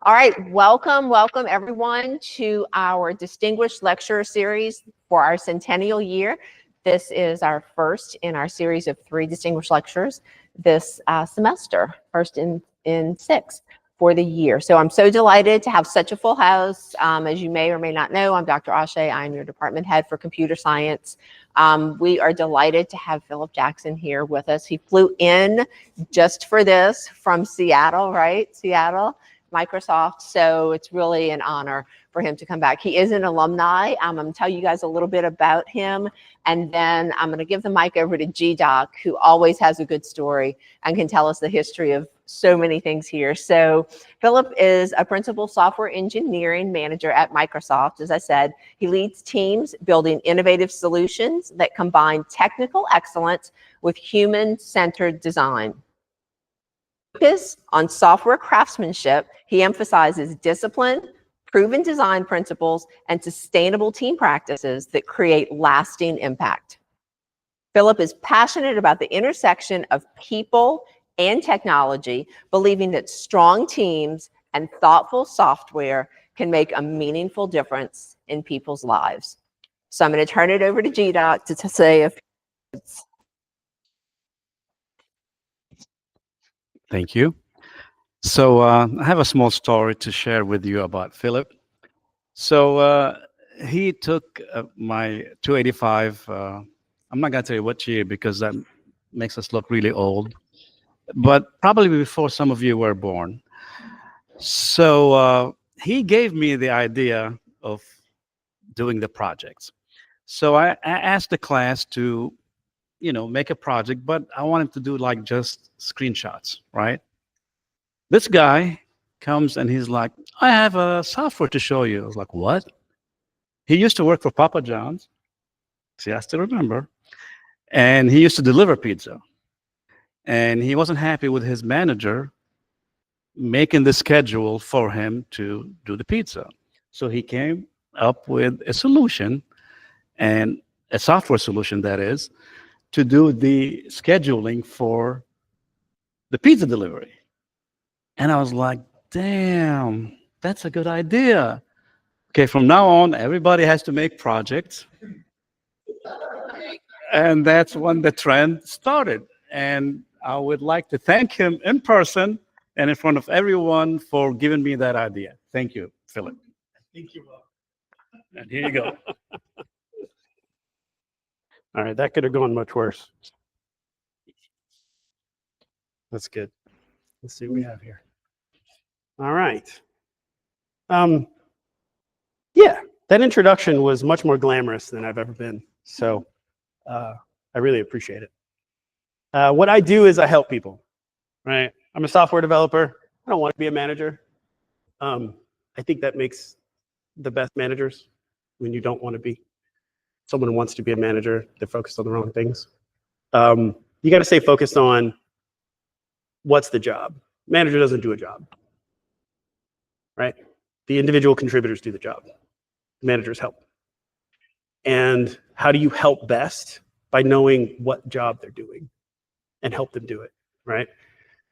All right, welcome everyone to our distinguished lecture series for our centennial year. This is our first in our series of 3 distinguished lectures this semester, first in 6 for the year. So I'm so delighted to have such a full house. As you may or may not know, I'm Dr. Ashe. I'm your department head for computer science. We are delighted to have Phillip Jackson here with us. He flew in just for this from Seattle, right? Seattle. Microsoft, so it's really an honor for him to come back. He is an alumni. I'm going to tell you guys a little bit about him, and then I'm going to give the mic over to G-Doc, who always has a good story and can tell us the history of so many things here. So Phillip is a principal software engineering manager at Microsoft. As I said, he leads teams building innovative solutions that combine technical excellence with human-centered design. Focus on software craftsmanship, he emphasizes discipline, proven design principles, and sustainable team practices that create lasting impact. Phillip is passionate about the intersection of people and technology, believing that strong teams and thoughtful software can make a meaningful difference in people's lives. So I'm going to turn it over to G-Doc to say a few words. Thank you. So I have a small story to share with you about Phillip. So he took my 285. I'm not going to tell you what year because that makes us look really old, but probably before some of you were born. So he gave me the idea of doing the projects. So I asked the class to make a project, but I wanted to do like just screenshots, right? This guy comes and he's like, I have a software to show you. I was like, what? He used to work for Papa John's. See, I still remember. And he used to deliver pizza. And he wasn't happy with his manager making the schedule for him to do the pizza. So he came up with a solution, and a software solution, that is, to do the scheduling for the pizza delivery. And I was like, damn, that's a good idea. Okay, from now on, everybody has to make projects. And that's when the trend started. And I would like to thank him in person and in front of everyone for giving me that idea. Thank you, Phillip. Thank you, Bob. And here you go. All right, that could have gone much worse. That's good. Let's see what we have here. All right. Yeah, that introduction was much more glamorous than I've ever been. So I really appreciate it. What I do is I help people, right? I'm a software developer. I don't want to be a manager. I think that makes the best managers when you don't want to be. Someone who wants to be a manager, they're focused on the wrong things. You got to stay focused on what's the job. Manager doesn't do a job, right? The individual contributors do the job. The managers help. And how do you help best? By knowing what job they're doing and help them do it, right?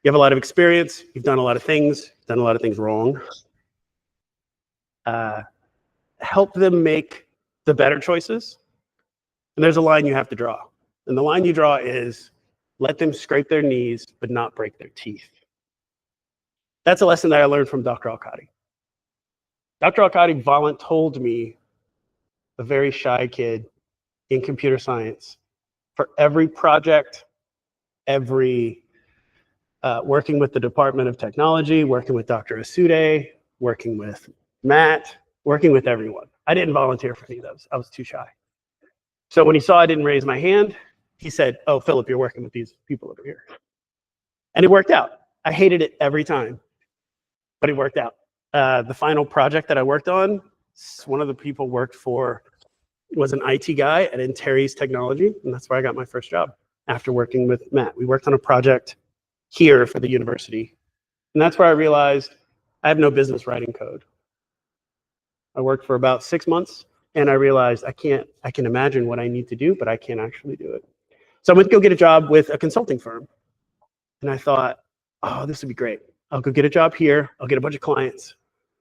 You have a lot of experience. You've done a lot of things. Done a lot of things wrong. Help them make the better choices. And there's a line you have to draw. And the line you draw is let them scrape their knees, but not break their teeth. That's a lesson that I learned from Dr. Alkadi. Dr. Alkadi told me, a very shy kid in computer science, for every project, every working with the Department of Technology, working with Dr. Asude, working with Matt, working with everyone. I didn't volunteer for any of those. I was too shy. So when he saw I didn't raise my hand, he said, oh, Phillip, you're working with these people over here. And it worked out. I hated it every time, but it worked out. The final project that I worked on, one of the people worked for was an IT guy at Terry's Technology, and that's where I got my first job after working with Matt. We worked on a project here for the university, and that's where I realized I have no business writing code. I worked for about 6 months, and I realized I can imagine what I need to do, but I can't actually do it. So I went to go get a job with a consulting firm, and I thought, oh, this would be great. I'll go get a job here. I'll get a bunch of clients.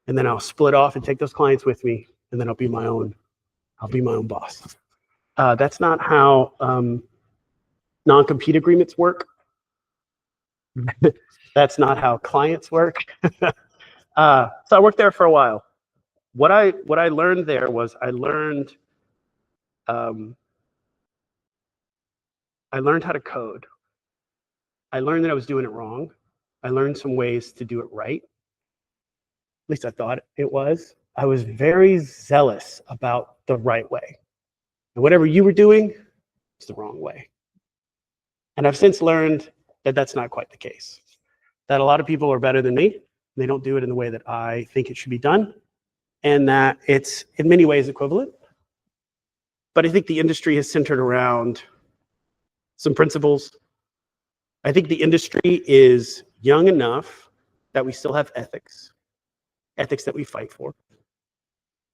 and then I'll split off and take those clients with me, and then I'll be my own boss. That's not how non-compete agreements work. That's not how clients work. So I worked there for a while. What I learned there was I learned how to code. I learned that I was doing it wrong. I learned some ways to do it right. At least I thought it was. I was very zealous about the right way. And whatever you were doing, it's the wrong way. And I've since learned that that's not quite the case. That a lot of people are better than me. And they don't do it in the way that I think it should be done. And that it's in many ways equivalent. But I think the industry is centered around some principles. I think the industry is young enough that we still have ethics that we fight for.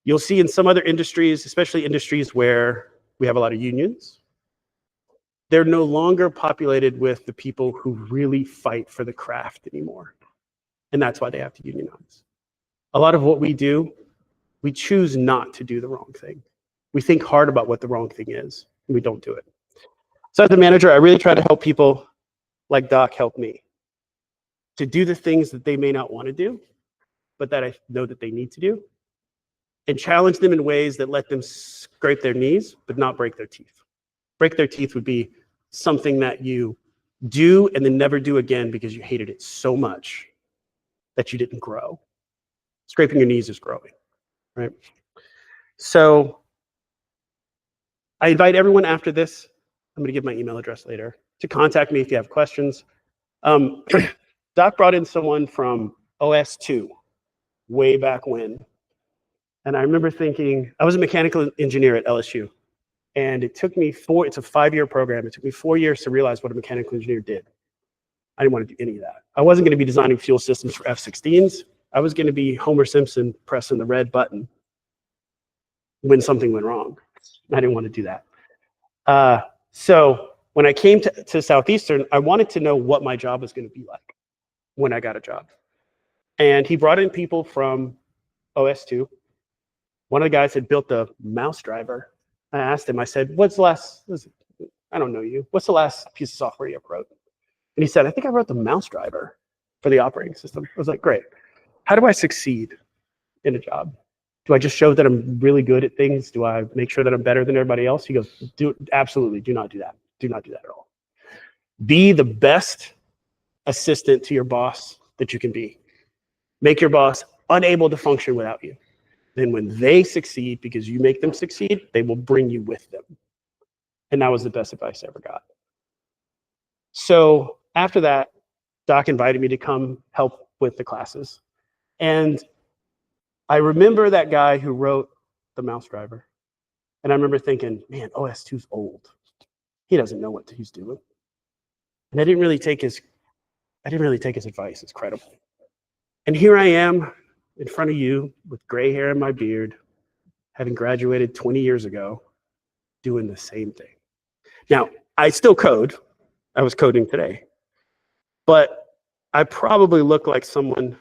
You'll see in some other industries, especially industries where we have a lot of unions, they're no longer populated with the people who really fight for the craft anymore. And that's why they have to unionize. A lot of what we do, we choose not to do the wrong thing. We think hard about what the wrong thing is, and we don't do it. So as a manager, I really try to help people like Doc help me to do the things that they may not want to do, but that I know that they need to do, and challenge them in ways that let them scrape their knees, but not break their teeth. Break their teeth would be something that you do and then never do again because you hated it so much that you didn't grow. Scraping your knees is growing, right? So I invite everyone after this, I'm going to give my email address later, to contact me if you have questions. Doc brought in someone from OS2 way back when. And I remember thinking, I was a mechanical engineer at LSU. And it took me it's a 5-year program. It took me 4 years to realize what a mechanical engineer did. I didn't want to do any of that. I wasn't going to be designing fuel systems for F-16s. I was going to be Homer Simpson pressing the red button when something went wrong. I didn't want to do that. So when I came to Southeastern, I wanted to know what my job was going to be like when I got a job. And he brought in people from OS2. One of the guys had built the mouse driver. I asked him, I said, I don't know you. What's the last piece of software you ever wrote? And he said, I think I wrote the mouse driver for the operating system. I was like, great. How do I succeed in a job? Do I just show that I'm really good at things? Do I make sure that I'm better than everybody else? He goes, absolutely, do not do that. Do not do that at all. Be the best assistant to your boss that you can be. Make your boss unable to function without you. Then when they succeed, because you make them succeed, they will bring you with them. And that was the best advice I ever got. So after that, Doc invited me to come help with the classes. And I remember that guy who wrote the mouse driver. And I remember thinking, man, OS2's old. He doesn't know what he's doing. And I didn't really take his advice as credible. And here I am in front of you with gray hair in my beard, having graduated 20 years ago, doing the same thing. Now, I still code. I was coding today. But I probably look like someone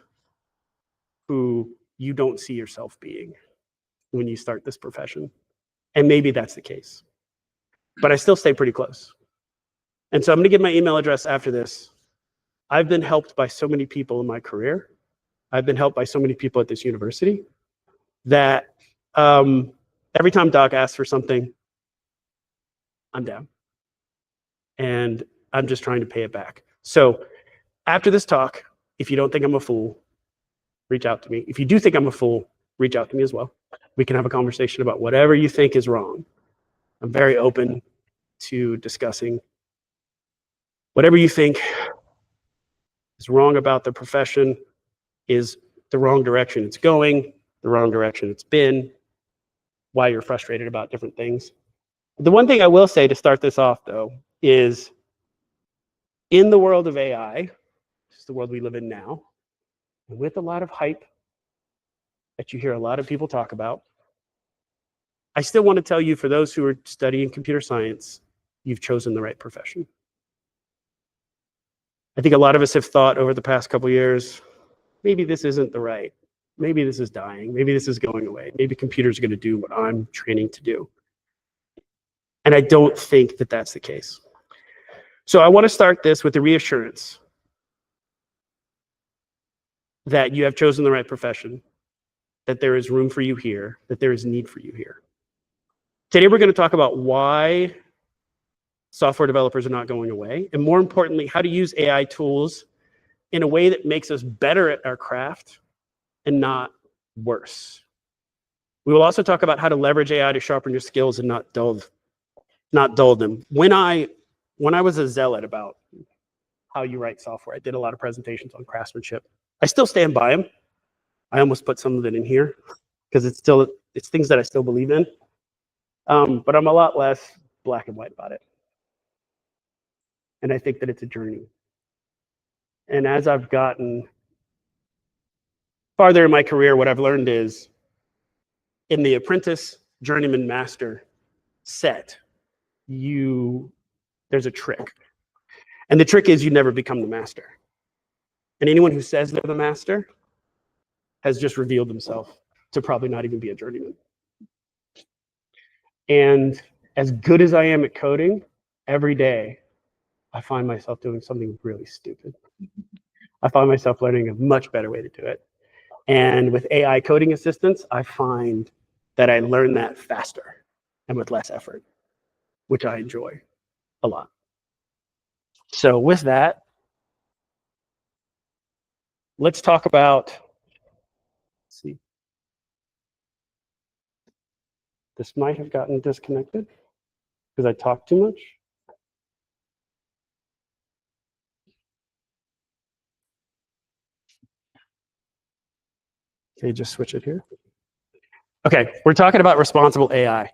who you don't see yourself being when you start this profession. And maybe that's the case. But I still stay pretty close. And so I'm going to give my email address after this. I've been helped by so many people in my career. I've been helped by so many people at this university that every time Doc asks for something, I'm down. And I'm just trying to pay it back. So after this talk, if you don't think I'm a fool, reach out to me. If you do think I'm a fool, reach out to me as well. We can have a conversation about whatever you think is wrong. I'm very open to discussing whatever you think is wrong about the profession, is the wrong direction it's going, the wrong direction it's been, why you're frustrated about different things. The one thing I will say to start this off, though, is in the world of AI, which is the world we live in now, and with a lot of hype that you hear a lot of people talk about, I still want to tell you, for those who are studying computer science, you've chosen the right profession. I think a lot of us have thought over the past couple of years, maybe this isn't the right maybe this is dying. Maybe this is going away. Maybe computers are going to do what I'm training to do. And I don't think that that's the case. So I want to start this with the reassurance that you have chosen the right profession, that there is room for you here, that there is need for you here. Today, we're going to talk about why software developers are not going away, and more importantly, how to use AI tools in a way that makes us better at our craft and not worse. We will also talk about how to leverage AI to sharpen your skills and not dull them. When I was a zealot about how you write software, I did a lot of presentations on craftsmanship. I still stand by them. I almost put some of it in here because it's things that I still believe in. But I'm a lot less black and white about it. And I think that it's a journey. And as I've gotten farther in my career, what I've learned is in the apprentice, journeyman, master set, there's a trick. And the trick is you never become the master. And anyone who says they're the master has just revealed themselves to probably not even be a journeyman. And as good as I am at coding, every day I find myself doing something really stupid. I find myself learning a much better way to do it. And with AI coding assistance, I find that I learn that faster and with less effort, which I enjoy a lot. So with that, let's talk about, let's see. This might have gotten disconnected because I talked too much. Okay, just switch it here. Okay, we're talking about responsible AI.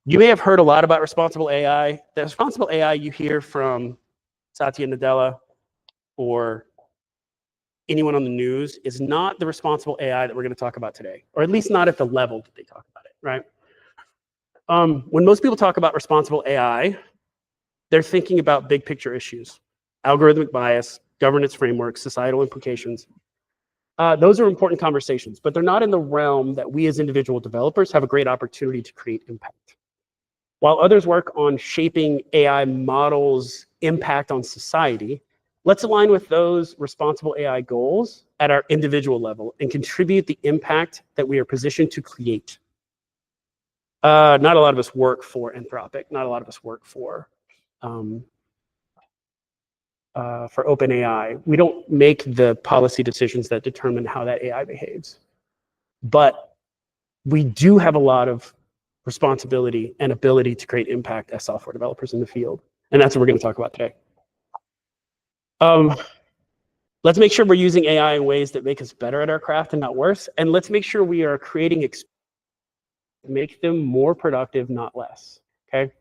You may have heard a lot about responsible AI. The responsible AI you hear from Satya Nadella or anyone on the news is not the responsible AI that we're going to talk about today, or at least not at the level that they talk about it, right? When most people talk about responsible AI, they're thinking about big picture issues, algorithmic bias, governance frameworks, societal implications. Those are important conversations, but they're not in the realm that we as individual developers have a great opportunity to create impact. While others work on shaping AI models' impact on society, let's align with those responsible AI goals at our individual level and contribute the impact that we are positioned to create. Not a lot of us work for Anthropic. Not a lot of us work for OpenAI. We don't make the policy decisions that determine how that AI behaves. But we do have a lot of responsibility and ability to create impact as software developers in the field. And that's what we're going to talk about today. Let's make sure we're using AI in ways that make us better at our craft and not worse. And let's make sure we are creating make them more productive, not less. Okay.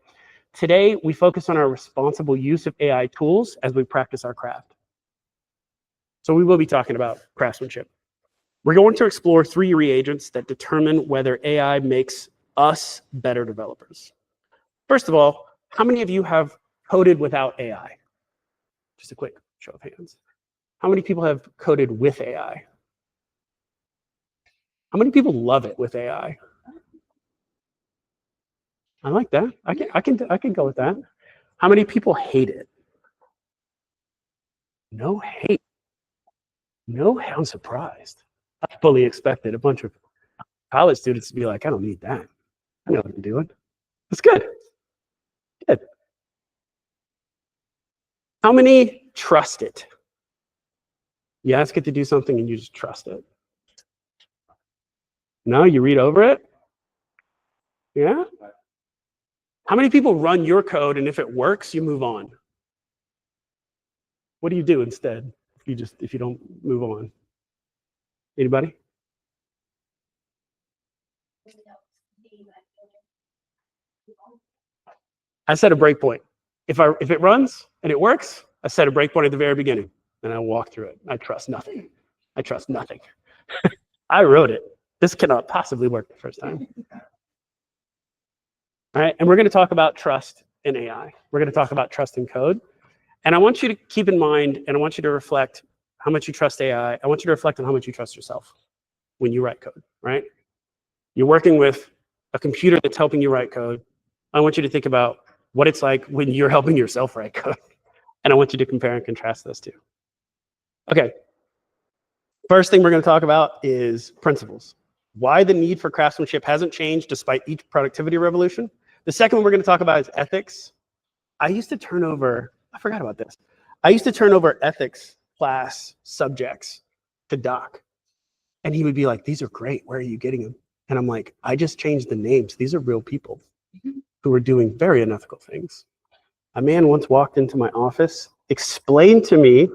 Today, we focus on our responsible use of AI tools as we practice our craft. So we will be talking about craftsmanship. We're going to explore 3 reagents that determine whether AI makes us better developers. First of all, how many of you have coded without AI? Just a quick show of hands. How many people have coded with AI? How many people love it with AI? I like that. I can go with that. How many people hate it? No hate. No, I'm surprised. I fully expected a bunch of college students to be like, I don't need that. I know what I'm doing. That's good. Good. How many trust it? You ask it to do something and you just trust it. No, you read over it? Yeah? How many people run your code and if it works, you move on? What do you do instead if you don't move on? Anybody? I set a breakpoint. If it runs and it works, I set a breakpoint at the very beginning and I walk through it. I trust nothing. I trust nothing. I wrote it. This cannot possibly work the first time. All right, and we're going to talk about trust in AI. We're going to talk about trust in code. And I want you to keep in mind, and I want you to reflect how much you trust AI. I want you to reflect on how much you trust yourself. when you write code, right? You're working with a computer that's helping you write code. I want you to think about what it's like when you're helping yourself write code. And I want you to compare and contrast those two. Okay. First thing we're going to talk about is principles. Why the need for craftsmanship hasn't changed despite each productivity revolution. The second one we're going to talk about is ethics. I forgot about this. I used to turn over ethics class subjects to Doc. And he would be like, these are great. Where are you getting them? And I'm like, I just changed the names. These are real people who are doing very unethical things. A man once walked into my office, explained to me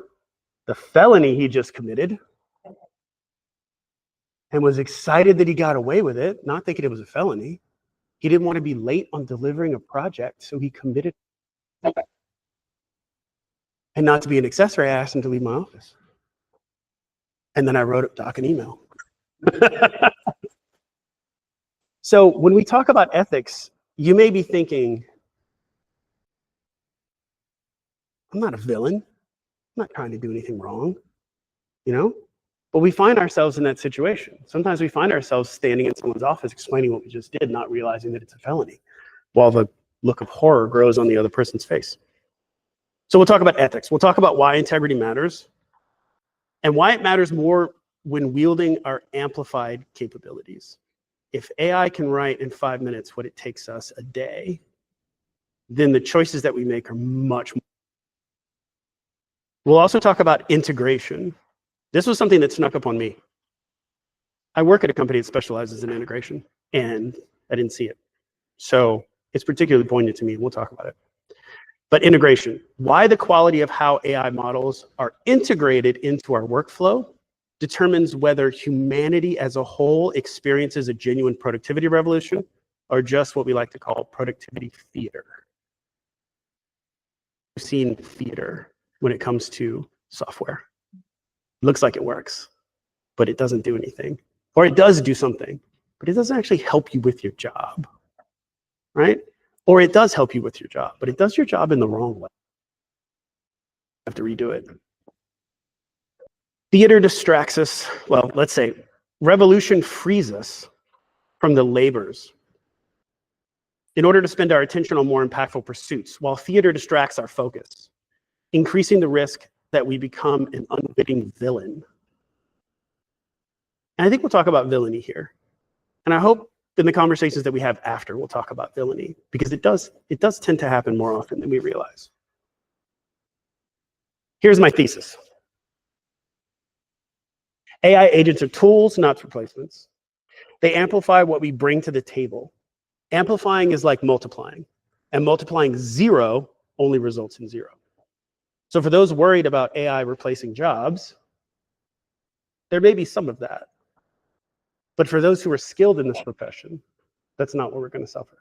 the felony he just committed, and was excited that he got away with it, not thinking it was a felony. He didn't want to be late on delivering a project, so he committed. And not to be an accessory, I asked him to leave my office. And then I wrote Doc an email. So when we talk about ethics, you may be thinking, I'm not a villain. I'm not trying to do anything wrong, you know? But we find ourselves in that situation. Sometimes we find ourselves standing in someone's office explaining what we just did, not realizing that it's a felony, while the look of horror grows on the other person's face. So we'll talk about ethics. We'll talk about why integrity matters and why it matters more when wielding our amplified capabilities. If AI can write in 5 minutes what it takes us a day, then the choices that we make are much more. We'll also talk about integration. This was something that snuck up on me. I work at a company that specializes in integration, and I didn't see it. So it's particularly poignant to me. We'll talk about it. But integration, why the quality of how AI models are integrated into our workflow determines whether humanity as a whole experiences a genuine productivity revolution or just what we like to call productivity theater. I've seen theater when it comes to software. It looks like it works, but it doesn't do anything. Or it does do something, but it doesn't actually help you with your job, right? Or it does help you with your job, but it does your job in the wrong way. You have to redo it. Theater distracts us. Well, let's say revolution frees us from the labors in order to spend our attention on more impactful pursuits, while theater distracts our focus, increasing the risk that we become an unwitting villain. And I think we'll talk about villainy here. And I hope in the conversations that we have after, we'll talk about villainy, because it does tend to happen more often than we realize. Here's my thesis. AI agents are tools, not replacements. They amplify what we bring to the table. Amplifying is like multiplying, and multiplying 0 only results in 0. So for those worried about AI replacing jobs, there may be some of that. But for those who are skilled in this profession, that's not what we're going to suffer.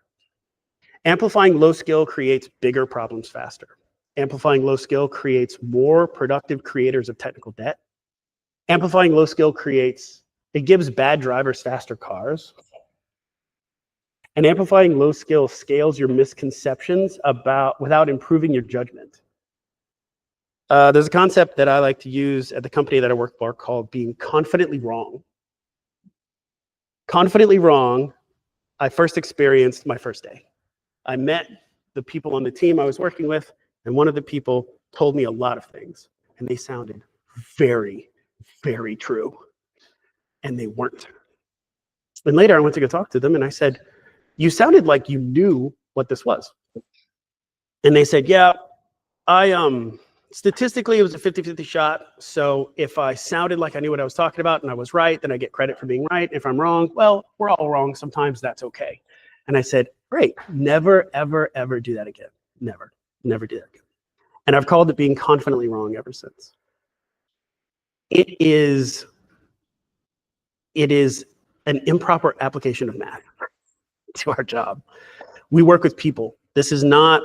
Amplifying low skill creates bigger problems faster. Amplifying low skill creates more productive creators of technical debt. Amplifying low skill gives bad drivers faster cars. And amplifying low skill scales your misconceptions without improving your judgment. There's a concept that I like to use at the company that I work for called being confidently wrong. Confidently wrong, I first experienced my first day. I met the people on the team I was working with, and one of the people told me a lot of things, and they sounded very, very true, and they weren't. And later I went to go talk to them, and I said, you sounded like you knew what this was. And they said, yeah, statistically, it was a 50-50 shot. So if I sounded like I knew what I was talking about and I was right, then I get credit for being right. If I'm wrong, well, we're all wrong. Sometimes that's okay. And I said, great, never, ever, ever do that again. Never do that again. And I've called it being confidently wrong ever since. It is an improper application of math to our job. We work with people. This is not,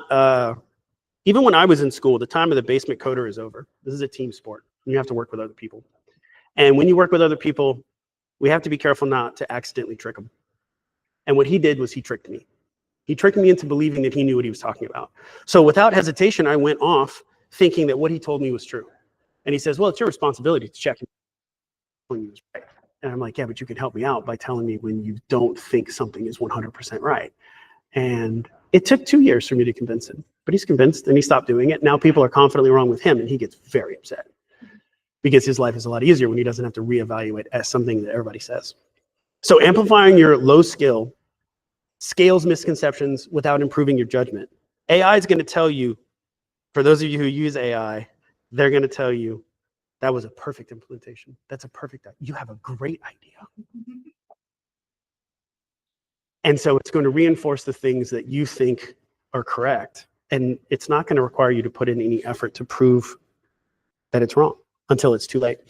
even when I was in school, the time of the basement coder is over. This is a team sport. You have to work with other people. And when you work with other people, we have to be careful not to accidentally trick them. And what he did was he tricked me. He tricked me into believing that he knew what he was talking about. So without hesitation, I went off thinking that what he told me was true. And he says, well, it's your responsibility to check when he was right. And I'm like, yeah, but you can help me out by telling me when you don't think something is 100% right. And it took 2 years for me to convince him, but he's convinced and he stopped doing it. Now people are confidently wrong with him and he gets very upset because his life is a lot easier when he doesn't have to reevaluate as something that everybody says. So amplifying your low skill scales misconceptions without improving your judgment. AI is going to tell you, for those of you who use AI, they're going to tell you, that was a perfect implementation. That's a perfect, you have a great idea. And so it's going to reinforce the things that you think are correct. And it's not going to require you to put in any effort to prove that it's wrong until it's too late.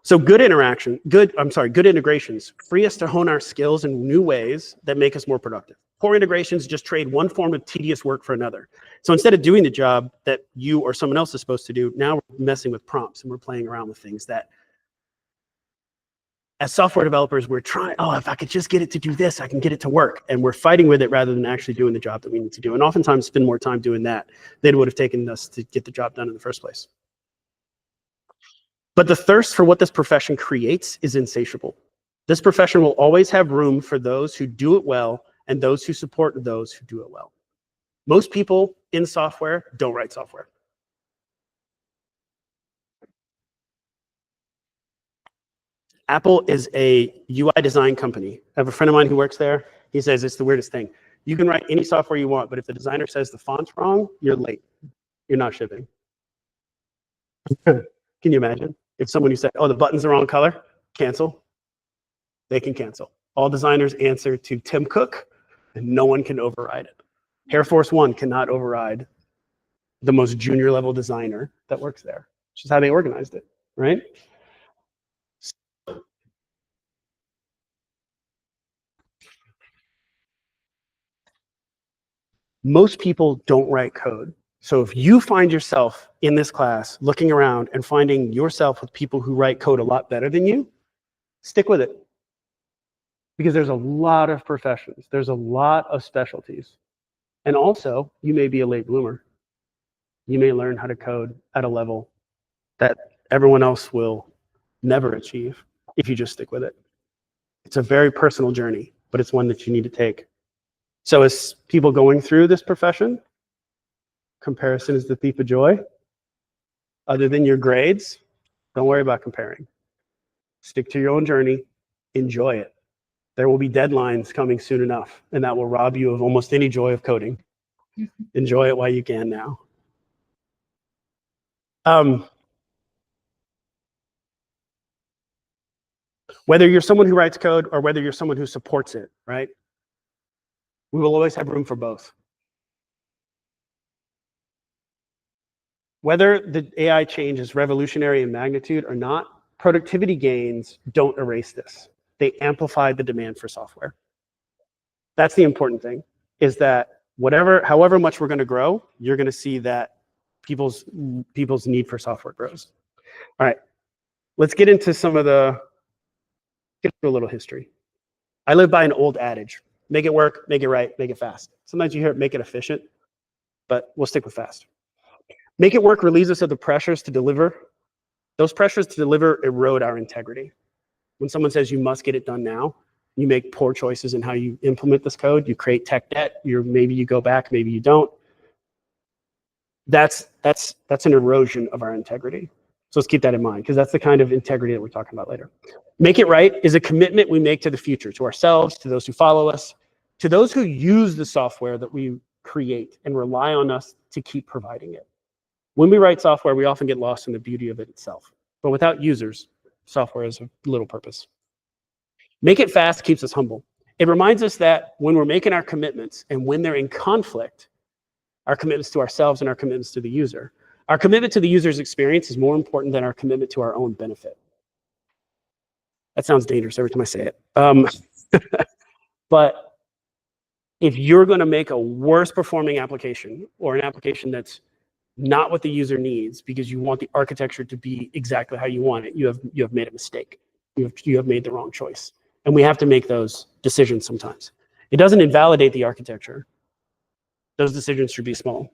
So good integrations free us to hone our skills in new ways that make us more productive. Poor integrations just trade one form of tedious work for another. So instead of doing the job that you or someone else is supposed to do, now we're messing with prompts and we're playing around with things that, as software developers, we're trying, oh, if I could just get it to do this, I can get it to work. And we're fighting with it rather than actually doing the job that we need to do. And oftentimes spend more time doing that than it would have taken us to get the job done in the first place. But the thirst for what this profession creates is insatiable. This profession will always have room for those who do it well and those who support those who do it well. Most people in software don't write software. Apple is a UI design company. I have a friend of mine who works there. He says it's the weirdest thing. You can write any software you want, but if the designer says the font's wrong, you're late. You're not shipping. Can you imagine? If someone who said, oh, the button's the wrong color, cancel, they can cancel. All designers answer to Tim Cook, and no one can override it. Air Force One cannot override the most junior level designer that works there. Which is how they organized it, right? Most people don't write code. So if you find yourself in this class looking around and finding yourself with people who write code a lot better than you, stick with it. Because there's a lot of professions. There's a lot of specialties. And also, you may be a late bloomer. You may learn how to code at a level that everyone else will never achieve if you just stick with it. It's a very personal journey, but it's one that you need to take. So as people going through this profession, comparison is the thief of joy. Other than your grades, don't worry about comparing. Stick to your own journey, enjoy it. There will be deadlines coming soon enough, and that will rob you of almost any joy of coding. Enjoy it while you can now. Whether you're someone who writes code or whether you're someone who supports it, right? We will always have room for both. Whether the AI change is revolutionary in magnitude or not, productivity gains don't erase this. They amplify the demand for software. That's the important thing, is that however much we're going to grow, you're going to see that people's need for software grows. All right, let's get into get through a little history. I live by an old adage: make it work, make it right, make it fast. Sometimes you hear it, make it efficient, but we'll stick with fast. Make it work relieves us of the pressures to deliver. Those pressures to deliver erode our integrity. When someone says you must get it done now, you make poor choices in how you implement this code. You create tech debt. Maybe you go back, maybe you don't. That's an erosion of our integrity. So let's keep that in mind, because that's the kind of integrity that we're talking about later. Make it right is a commitment we make to the future, to ourselves, to those who follow us, to those who use the software that we create and rely on us to keep providing it. When we write software, we often get lost in the beauty of it itself. But without users, software has little purpose. Make it fast keeps us humble. It reminds us that when we're making our commitments and when they're in conflict, our commitments to ourselves and our commitments to the user, our commitment to the user's experience is more important than our commitment to our own benefit. That sounds dangerous every time I say it. But if you're going to make a worse performing application or an application that's not what the user needs because you want the architecture to be exactly how you want it, you have made a mistake. You have made the wrong choice. And we have to make those decisions sometimes. It doesn't invalidate the architecture. Those decisions should be small.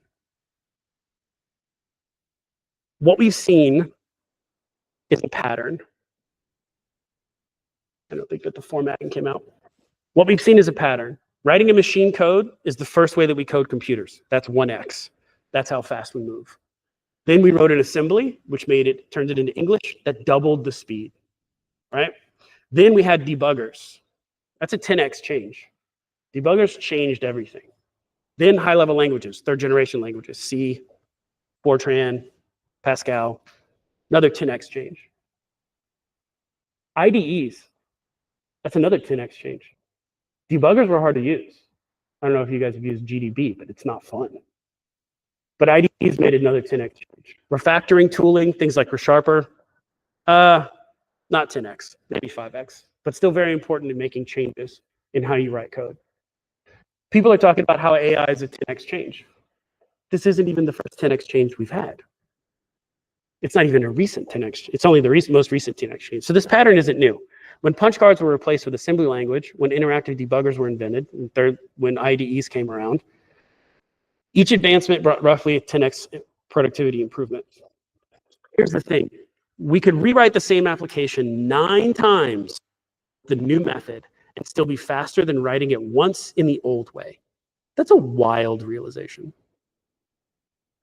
What we've seen is a pattern. I don't think that the formatting came out. What we've seen is a pattern. Writing a machine code is the first way that we code computers. That's 1x. That's how fast we move. Then we wrote an assembly, which turned it into English, that doubled the speed, right? Then we had debuggers. That's a 10x change. Debuggers changed everything. Then high-level languages, third-generation languages, C, Fortran, Pascal, another 10x change. IDEs, that's another 10x change. Debuggers were hard to use. I don't know if you guys have used GDB, but it's not fun. But IDEs made another 10x change. Refactoring tooling, things like ReSharper, not 10x, maybe 5x, but still very important in making changes in how you write code. People are talking about how AI is a 10x change. This isn't even the first 10x change we've had. It's not even a recent 10x. It's only the most recent 10x change. So this pattern isn't new. When punch cards were replaced with assembly language, when interactive debuggers were invented, and when IDEs came around, each advancement brought roughly a 10x productivity improvement. Here's the thing. We could rewrite the same application 9 times the new method and still be faster than writing it once in the old way. That's a wild realization,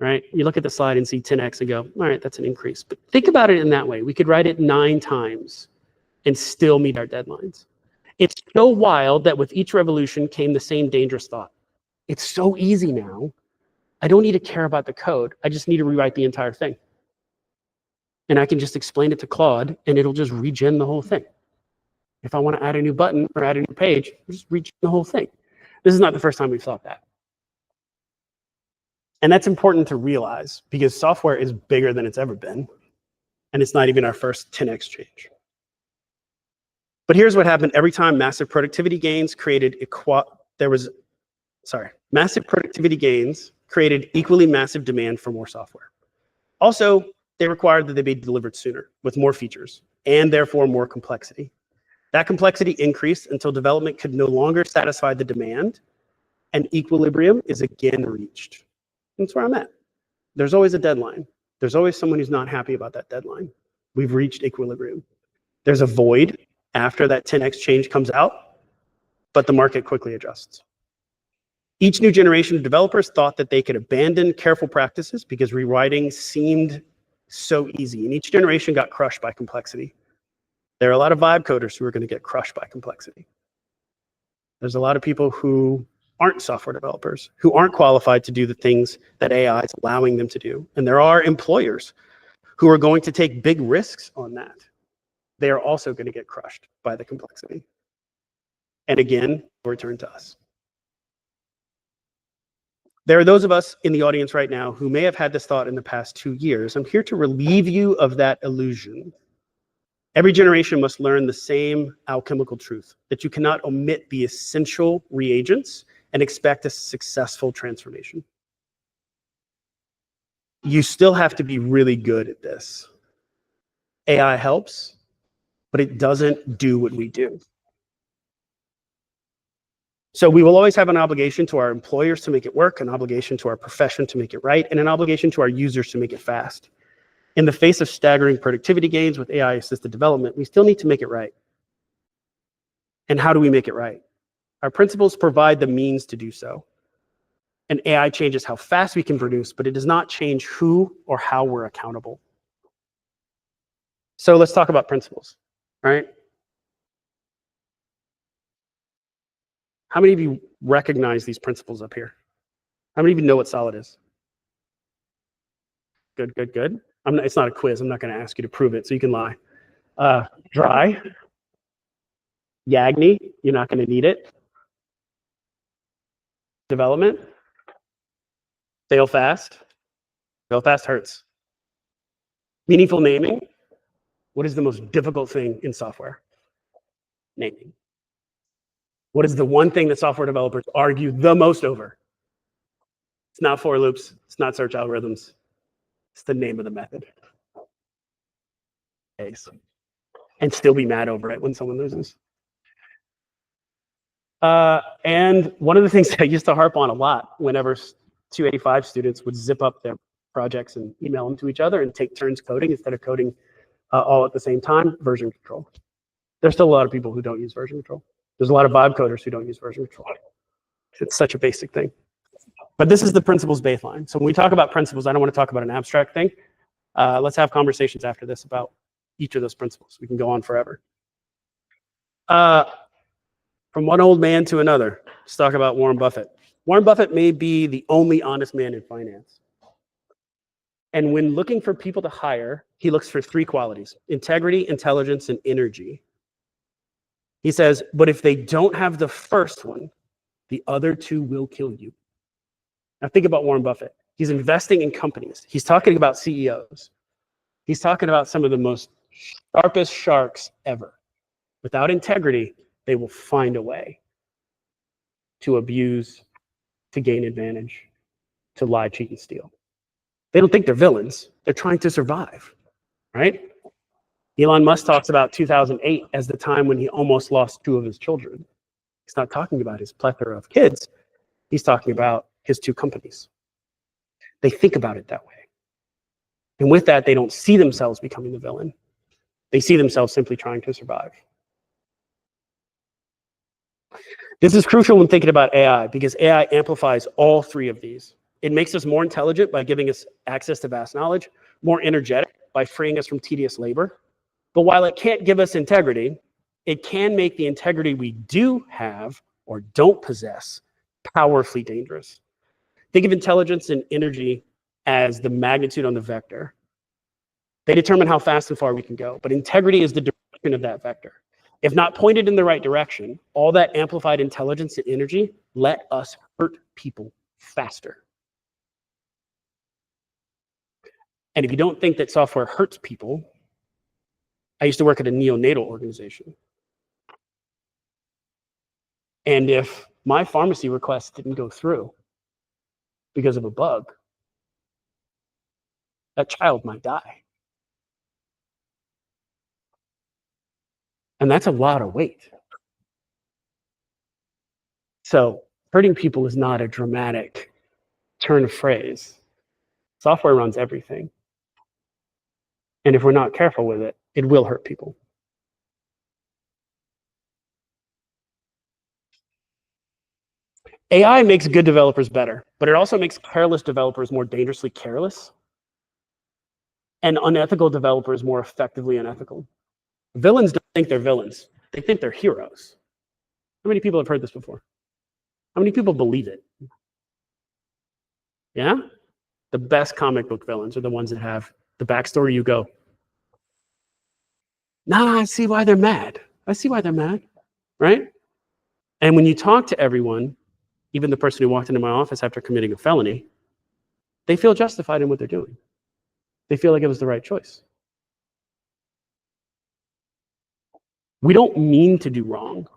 right? You look at the slide and see 10x and go, all right, that's an increase. But think about it in that way. We could write it 9 times and still meet our deadlines. It's so wild that with each revolution came the same dangerous thought. It's so easy now. I don't need to care about the code. I just need to rewrite the entire thing. And I can just explain it to Claude and it'll just regen the whole thing. If I want to add a new button or add a new page, I'll just regen the whole thing. This is not the first time we've thought that. And that's important to realize because software is bigger than it's ever been. And it's not even our first 10x change. But here's what happened every time massive productivity gains created massive productivity gains created equally massive demand for more software. Also, they required that they be delivered sooner with more features and therefore more complexity. That complexity increased until development could no longer satisfy the demand and equilibrium is again reached. That's where I'm at. There's always a deadline. There's always someone who's not happy about that deadline. We've reached equilibrium. There's a void after that 10x change comes out, but the market quickly adjusts. Each new generation of developers thought that they could abandon careful practices because rewriting seemed so easy, and each generation got crushed by complexity. There are a lot of vibe coders who are going to get crushed by complexity. There's a lot of people who aren't software developers, who aren't qualified to do the things that AI is allowing them to do. And there are employers who are going to take big risks on that. They are also going to get crushed by the complexity. And again, return to us. There are those of us in the audience right now who may have had this thought in the past 2 years. I'm here to relieve you of that illusion. Every generation must learn the same alchemical truth, that you cannot omit the essential reagents and expect a successful transformation. You still have to be really good at this. AI helps, but it doesn't do what we do. So we will always have an obligation to our employers to make it work, an obligation to our profession to make it right, and an obligation to our users to make it fast. In the face of staggering productivity gains with AI-assisted development, we still need to make it right. And how do we make it right? Our principles provide the means to do so. And AI changes how fast we can produce, but it does not change who or how we're accountable. So let's talk about principles, right? How many of you recognize these principles up here? How many of you know what solid is? Good, good, good. It's not a quiz. I'm not going to ask you to prove it, so you can lie. Dry. Yagni, you're not going to need it. Development. Fail fast. Fail fast hurts. Meaningful naming. What is the most difficult thing in software? Naming. What is the one thing that software developers argue the most over? It's not for loops. It's not search algorithms. It's the name of the method. And still be mad over it when someone loses. And one of the things I used to harp on a lot whenever 285 students would zip up their projects and email them to each other and take turns coding instead of coding all at the same time, version control. There's still a lot of people who don't use version control. There's a lot of vibe coders who don't use version control. It's such a basic thing. But this is the principles baseline. So when we talk about principles, I don't want to talk about an abstract thing. Let's have conversations after this about each of those principles. We can go on forever. From one old man to another, let's talk about Warren Buffett. Warren Buffett may be the only honest man in finance. And when looking for people to hire, he looks for three qualities: integrity, intelligence, and energy. He says, but if they don't have the first one, the other two will kill you. Now think about Warren Buffett. He's investing in companies. He's talking about CEOs. He's talking about some of the most sharpest sharks ever. Without integrity, they will find a way to abuse, to gain advantage, to lie, cheat, and steal. They don't think they're villains. They're trying to survive, right? Elon Musk talks about 2008 as the time when he almost lost two of his children. He's not talking about his plethora of kids. He's talking about his two companies. They think about it that way. And with that, they don't see themselves becoming the villain. They see themselves simply trying to survive. This is crucial when thinking about AI because AI amplifies all three of these. It makes us more intelligent by giving us access to vast knowledge, more energetic by freeing us from tedious labor. But while it can't give us integrity, it can make the integrity we do have or don't possess powerfully dangerous. Think of intelligence and energy as the magnitude on the vector. They determine how fast and far we can go, but integrity is the direction of that vector. If not pointed in the right direction, all that amplified intelligence and energy let us hurt people faster. And if you don't think that software hurts people, I used to work at a neonatal organization. And if my pharmacy request didn't go through because of a bug, that child might die. And that's a lot of weight. So hurting people is not a dramatic turn of phrase. Software runs everything. And if we're not careful with it, it will hurt people. AI makes good developers better, but it also makes careless developers more dangerously careless and unethical developers more effectively unethical. Villains don't think they're villains. They think they're heroes. How many people have heard this before? How many people believe it? Yeah? The best comic book villains are the ones that have the backstory you go, nah, I see why they're mad. I see why they're mad, right? And when you talk to everyone, even the person who walked into my office after committing a felony, they feel justified in what they're doing. They feel like it was the right choice. We don't mean to do wrong.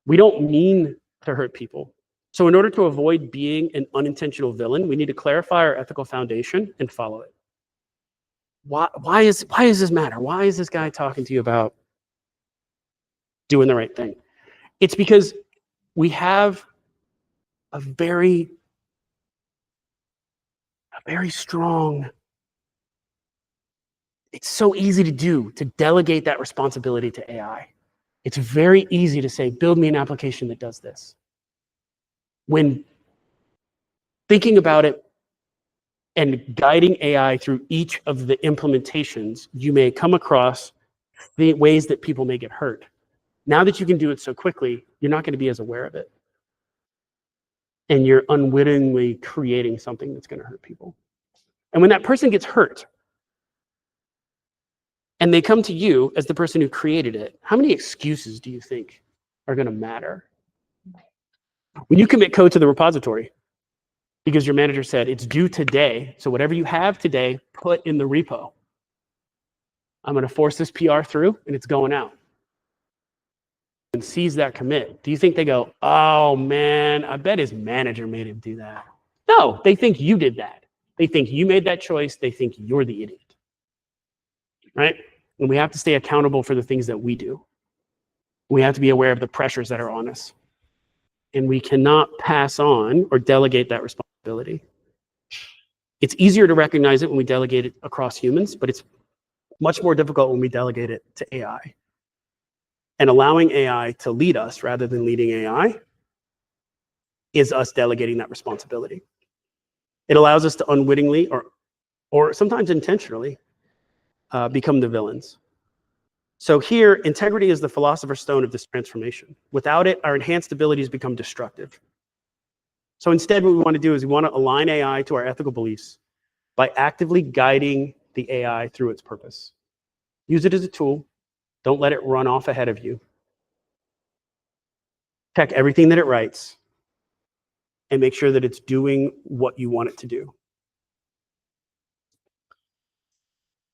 We don't mean to hurt people. So in order to avoid being an unintentional villain, we need to clarify our ethical foundation and follow it. Why does this matter? Why is this guy talking to you about doing the right thing? It's because we have a very strong, it's so easy to do, to delegate that responsibility to AI. It's very easy to say, build me an application that does this. When thinking about it and guiding AI through each of the implementations, you may come across the ways that people may get hurt. Now that you can do it so quickly, you're not going to be as aware of it. And you're unwittingly creating something that's going to hurt people. And when that person gets hurt, and they come to you as the person who created it, how many excuses do you think are going to matter? When you commit code to the repository, because your manager said it's due today, so whatever you have today, put in the repo. I'm going to force this PR through, and it's going out. And sees that commit. Do you think they go, oh man, I bet his manager made him do that? No, they think you did that. They think you made that choice. They think you're the idiot, right? And we have to stay accountable for the things that we do. We have to be aware of the pressures that are on us. And we cannot pass on or delegate that responsibility. It's easier to recognize it when we delegate it across humans, but it's much more difficult when we delegate it to AI. And allowing AI to lead us rather than leading AI is us delegating that responsibility. It allows us to unwittingly or sometimes intentionally become the villains. So here, integrity is the philosopher's stone of this transformation. Without it, our enhanced abilities become destructive. So instead, what we want to do is we want to align AI to our ethical beliefs by actively guiding the AI through its purpose. Use it as a tool. Don't let it run off ahead of you. Check everything that it writes and make sure that it's doing what you want it to do.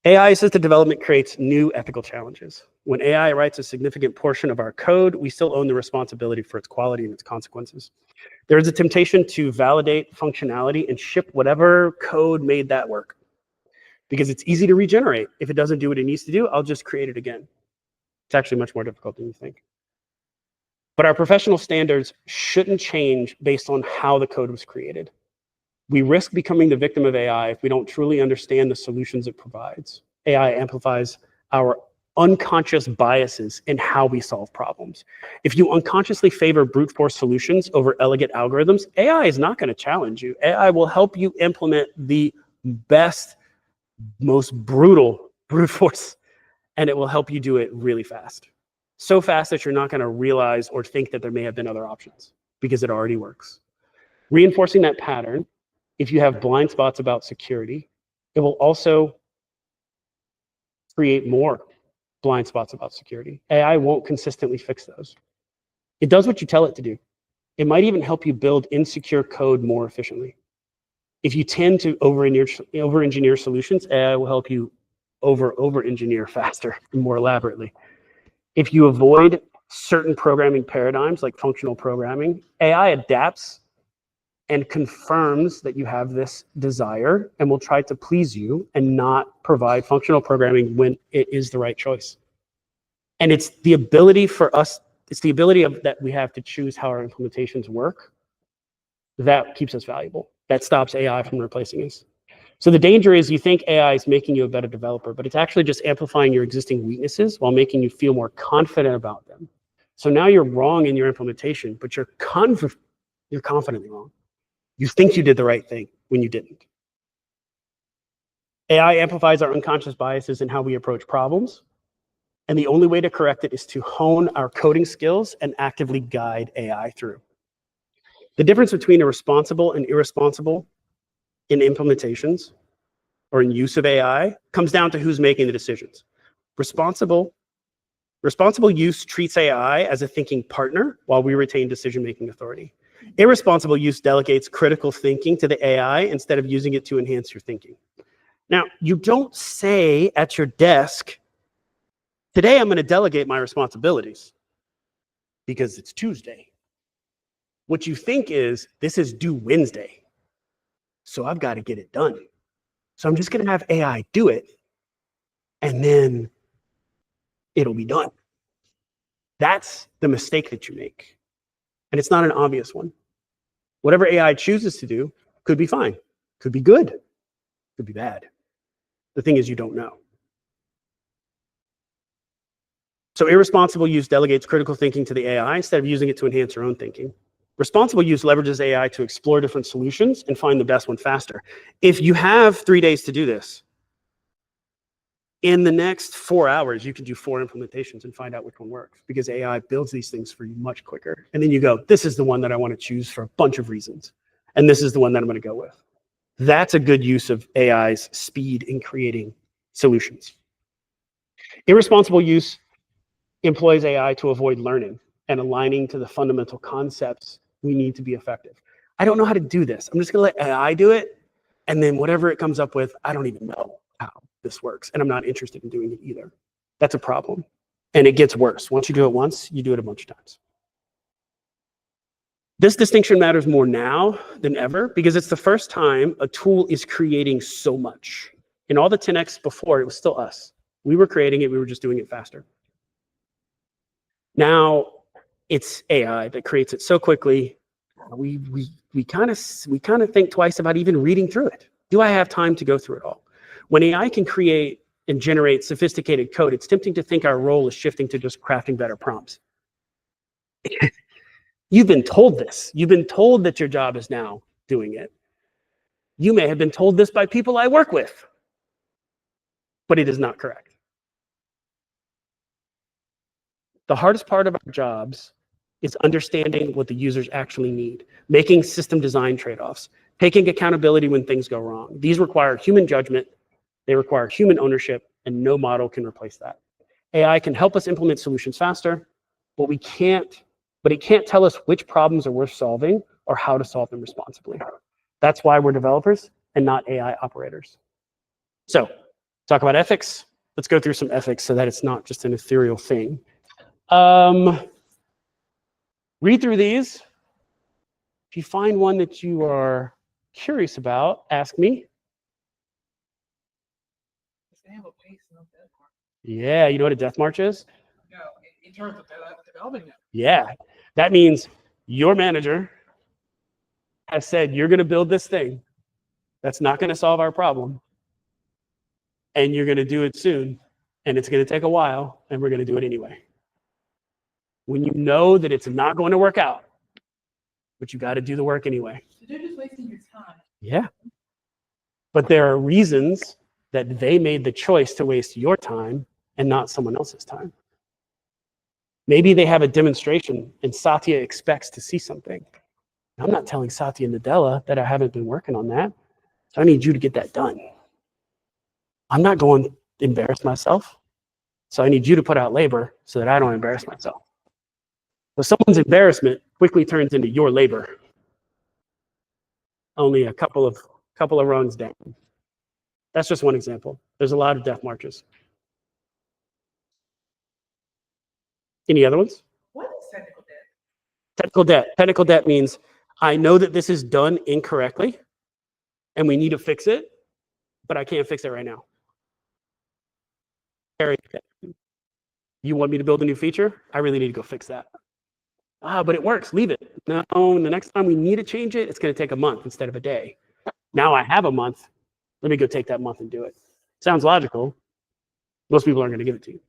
AI-assisted development creates new ethical challenges. When AI writes a significant portion of our code, we still own the responsibility for its quality and its consequences. There is a temptation to validate functionality and ship whatever code made that work, because it's easy to regenerate. If it doesn't do what it needs to do, I'll just create it again. It's actually much more difficult than you think. But our professional standards shouldn't change based on how the code was created. We risk becoming the victim of AI if we don't truly understand the solutions it provides. AI amplifies our unconscious biases in how we solve problems. If you unconsciously favor brute force solutions over elegant algorithms, AI is not going to challenge you. AI will help you implement the best, most brutal brute force, and it will help you do it really fast. So fast that you're not going to realize or think that there may have been other options because it already works. Reinforcing that pattern, if you have blind spots about security, it will also create more blind spots about security. AI won't consistently fix those. It does what you tell it to do. It might even help you build insecure code more efficiently. If you tend to over-engineer solutions, AI will help you over-engineer faster and more elaborately. If you avoid certain programming paradigms like functional programming, AI adapts and confirms that you have this desire and will try to please you and not provide functional programming when it is the right choice. And it's the ability for us, it's the ability that we have to choose how our implementations work that keeps us valuable. That stops AI from replacing us. So the danger is you think AI is making you a better developer, but it's actually just amplifying your existing weaknesses while making you feel more confident about them. So now you're wrong in your implementation, but you're confidently wrong. You think you did the right thing when you didn't. AI amplifies our unconscious biases in how we approach problems. And the only way to correct it is to hone our coding skills and actively guide AI through. The difference between a responsible and irresponsible in implementations or in use of AI comes down to who's making the decisions. Responsible use treats AI as a thinking partner while we retain decision-making authority. Irresponsible use delegates critical thinking to the AI instead of using it to enhance your thinking. Now, you don't say at your desk, today I'm going to delegate my responsibilities because it's Tuesday. What you think is, this is due Wednesday, so I've got to get it done. So I'm just going to have AI do it, and then it'll be done. That's the mistake that you make. And it's not an obvious one. Whatever AI chooses to do could be fine, could be good, could be bad. The thing is, you don't know. So irresponsible use delegates critical thinking to the AI instead of using it to enhance your own thinking. Responsible use leverages AI to explore different solutions and find the best one faster. If you have 3 days to do this, in the next 4 hours, you can do 4 implementations and find out which one works, because AI builds these things for you much quicker. And then you go, this is the one that I want to choose for a bunch of reasons. And this is the one that I'm going to go with. That's a good use of AI's speed in creating solutions. Irresponsible use employs AI to avoid learning and aligning to the fundamental concepts we need to be effective. I don't know how to do this. I'm just going to let AI do it. And then whatever it comes up with, I don't even know how this works. And I'm not interested in doing it either. That's a problem. And it gets worse. Once you do it once, you do it a bunch of times. This distinction matters more now than ever because it's the first time a tool is creating so much. In all the 10x before, it was still us. We were creating it. We were just doing it faster. Now it's AI that creates it so quickly. We kind of think twice about even reading through it. Do I have time to go through it all? When AI can create and generate sophisticated code, it's tempting to think our role is shifting to just crafting better prompts. You've been told this. You've been told that your job is now doing it. You may have been told this by people I work with, but it is not correct. The hardest part of our jobs is understanding what the users actually need, making system design trade-offs, taking accountability when things go wrong. These require human judgment, they require human ownership, and no model can replace that. AI can help us implement solutions faster, but it can't tell us which problems are worth solving or how to solve them responsibly. That's why we're developers and not AI operators. So, talk about ethics. Let's go through some ethics so that it's not just an ethereal thing. Read through these. If you find one that you are curious about, ask me. Yeah, you know what a death march is? No, in terms of developing it. Yeah, that means your manager has said you're going to build this thing that's not going to solve our problem, and you're going to do it soon, and it's going to take a while, and we're going to do it anyway. When you know that it's not going to work out, but you got to do the work anyway. So they're just wasting your time. Yeah. But there are reasons that they made the choice to waste your time and not someone else's time. Maybe they have a demonstration and Satya expects to see something. I'm not telling Satya and Nadella that I haven't been working on that. So I need you to get that done. I'm not going to embarrass myself. So I need you to put out labor so that I don't embarrass myself. So someone's embarrassment quickly turns into your labor. Only a couple of runs down. That's just one example. There's a lot of death marches. Any other ones? What is technical debt? Technical debt. Technical debt means I know that this is done incorrectly and we need to fix it, but I can't fix it right now. You want me to build a new feature? I really need to go fix that. But it works, leave it. No, the next time we need to change it, it's going to take a month instead of a day. Now I have a month. Let me go take that month and do it. Sounds logical. Most people aren't going to give it to you.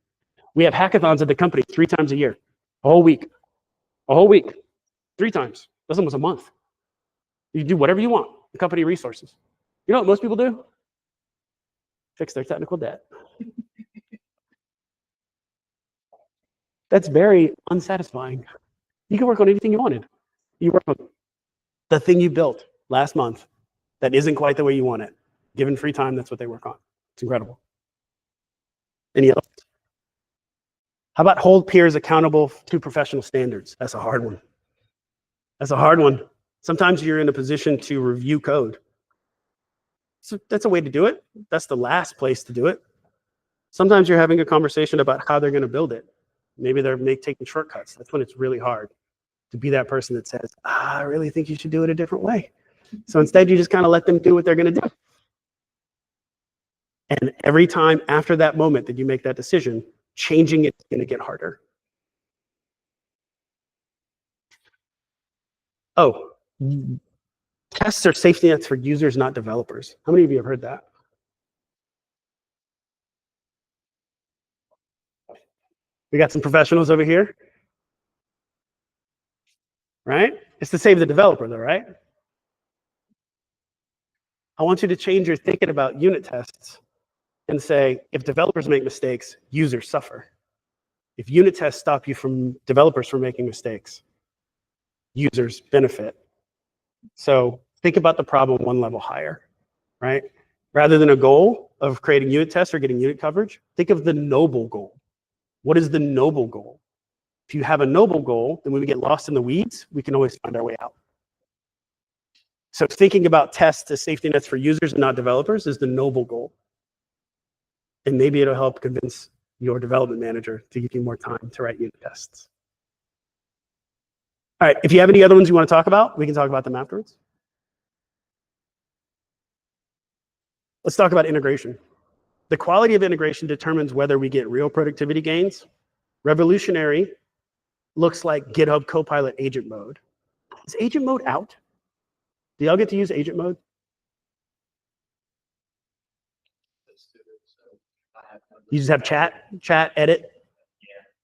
We have hackathons at the company 3 times a year, a whole week, 3 times. That's almost a month. You do whatever you want, the company resources. You know what most people do? Fix their technical debt. That's very unsatisfying. You can work on anything you wanted. You work on the thing you built last month that isn't quite the way you want it. Given free time, that's what they work on. It's incredible. Any others? How about hold peers accountable to professional standards? That's a hard one. That's a hard one. Sometimes you're in a position to review code. So that's a way to do it. That's the last place to do it. Sometimes you're having a conversation about how they're going to build it. Maybe they're taking shortcuts. That's when it's really hard to be that person that says, I really think you should do it a different way. So instead, you just kind of let them do what they're going to do. And every time after that moment that you make that decision, changing it is going to get harder. Oh, tests are safety nets for users, not developers. How many of you have heard that? We got some professionals over here, right? It's to save the developer though, right? I want you to change your thinking about unit tests and say, if developers make mistakes, users suffer. If unit tests stop you from developers from making mistakes, users benefit. So think about the problem one level higher, right? Rather than a goal of creating unit tests or getting unit coverage, think of the noble goal. What is the noble goal? If you have a noble goal, then when we get lost in the weeds, we can always find our way out. So thinking about tests as safety nets for users and not developers is the noble goal. And maybe it'll help convince your development manager to give you more time to write unit tests. All right, if you have any other ones you want to talk about, we can talk about them afterwards. Let's talk about integration. The quality of integration determines whether we get real productivity gains. Revolutionary looks like GitHub Copilot agent mode. Is agent mode out? Do y'all get to use agent mode? I have You just have chat, edit?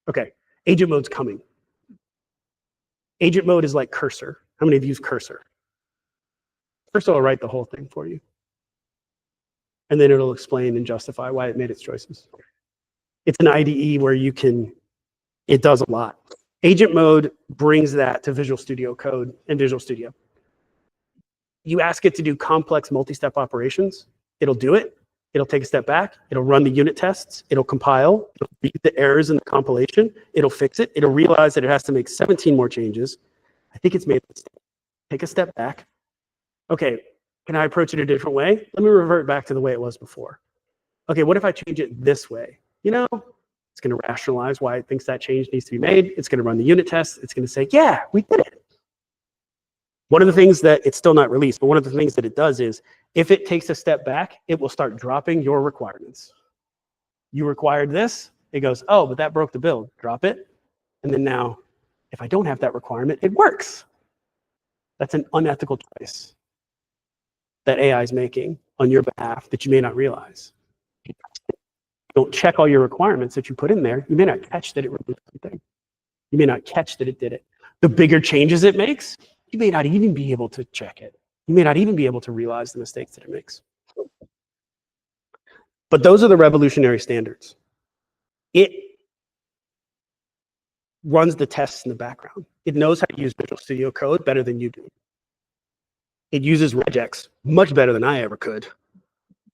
Okay, agent mode's coming. Agent mode is like Cursor. How many of you use Cursor? First, it'll write the whole thing for you. And then it'll explain and justify why it made its choices. It's an IDE where it does a lot. Agent mode brings that to Visual Studio Code and Visual Studio. You ask it to do complex multi-step operations, it'll do it. It'll take a step back, it'll run the unit tests, it'll compile, it'll beat the errors in the compilation, it'll fix it, it'll realize that it has to make 17 more changes. I think it's made a mistake. Take a step back. Okay, can I approach it a different way? Let me revert back to the way it was before. Okay, what if I change it this way? You know, it's going to rationalize why it thinks that change needs to be made. It's going to run the unit tests. It's going to say, yeah, we did it. One of the things that it's still not released, but one of the things that it does is if it takes a step back, it will start dropping your requirements. You required this, it goes, oh, but that broke the build. Drop it. And then now, if I don't have that requirement, it works. That's an unethical choice that AI is making on your behalf that you may not realize. Don't check all your requirements that you put in there. You may not catch that it removed something. You may not catch that it did it. The bigger changes it makes, you may not even be able to check it. You may not even be able to realize the mistakes that it makes. But those are the revolutionary standards. It runs the tests in the background. It knows how to use Visual Studio Code better than you do. It uses regex much better than I ever could.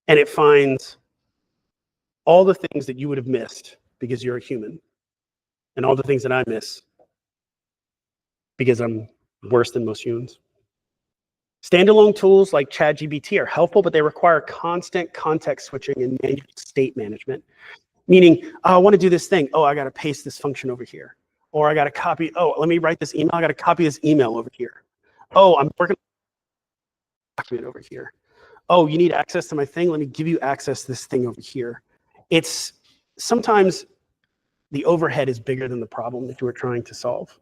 And it finds all the things that you would have missed because you're a human, and all the things that I miss because I'm worse than most humans. Standalone tools like ChatGPT are helpful, but they require constant context switching and manual state management. Meaning, oh, I want to do this thing. Oh, I got to paste this function over here. Or I got to copy, oh, let me write this email. I got to copy this email over here. Oh, I'm working on a document over here. Oh, you need access to my thing? Let me give you access to this thing over here. It's sometimes the overhead is bigger than the problem that you are trying to solve.